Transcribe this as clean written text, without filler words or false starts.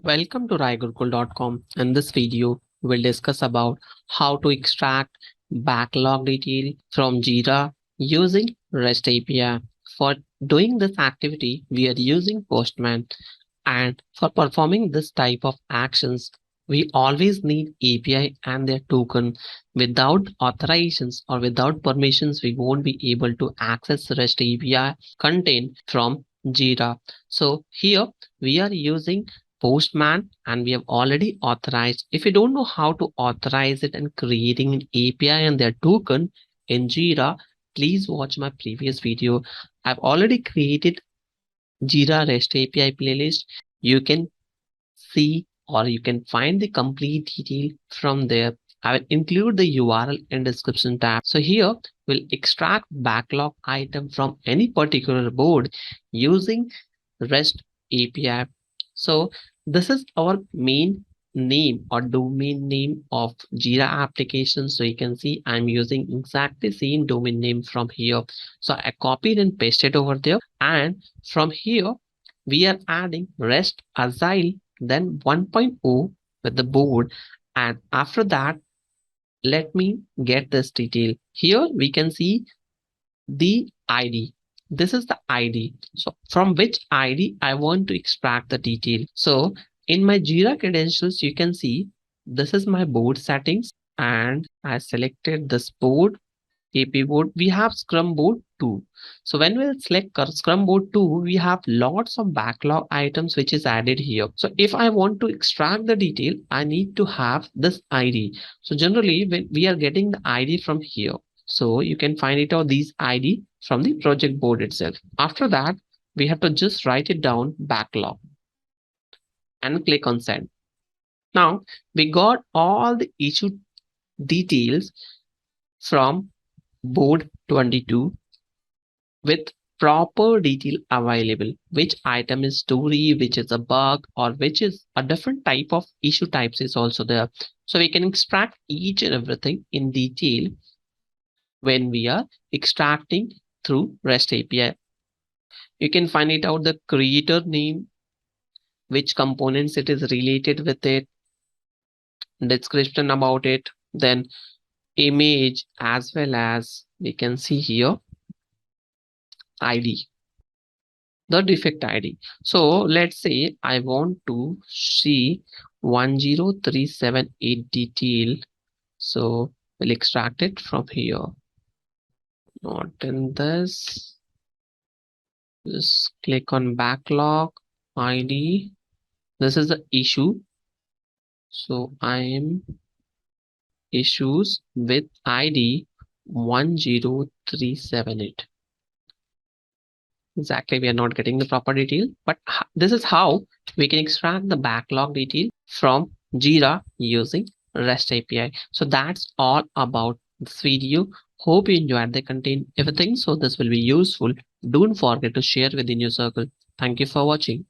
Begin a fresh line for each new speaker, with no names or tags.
Welcome to raigurkul.com. In this video, we'll discuss about how to extract backlog detail from Jira using REST API. For doing this activity, we are using Postman, and for performing this type of actions, we always need API and their token. Without authorizations or without permissions, we won't be able to access REST API content from Jira. So here we are using Postman and we have already authorized. If you don't know how to authorize it and creating an API and their token in Jira, please watch my previous video. I've already created Jira REST API playlist. You can see or you can find the complete detail from there. I will include the URL in description tab. So here we'll extract backlog item from any particular board using REST API. So this is our main name or domain name of Jira application. So you can see I'm using exactly same domain name from here. So I copied and pasted over there, and from here we are adding REST Agile then 1.0 with the board, and after that let me get this detail. Here we can see the ID. This is the ID. So from which ID I want to extract the detail. So in my Jira credentials, you can see this is my board settings, and I selected this board, AP board. We have Scrum board 2. So when we select Scrum board 2, we have lots of backlog items which is added here. So if I want to extract the detail, I need to have this ID. So generally when we are getting the ID from here. So you can find it out these ID from the project board itself. After that, we have to just write it down backlog and click on send. Now we got all the issue details from board 22 with proper detail available, which item is story, which is a bug, or which is a different type of issue types is also there. So we can extract each and everything in detail when we are extracting through REST API. You can find it out the creator name, which components it is related with it, description about it, then image, as well as we can see here ID, the defect ID. So let's say I want to see 10378 detail. So we'll extract it from here. Not in this. Just click on backlog ID. This is the issue. So I am issues with ID 10378. Exactly, we are not getting the proper detail, but this is how we can extract the backlog detail from Jira using REST API. So that's all about this video. Hope you enjoyed the content. If you think so, this will be useful. Don't forget to share within your circle. Thank you for watching.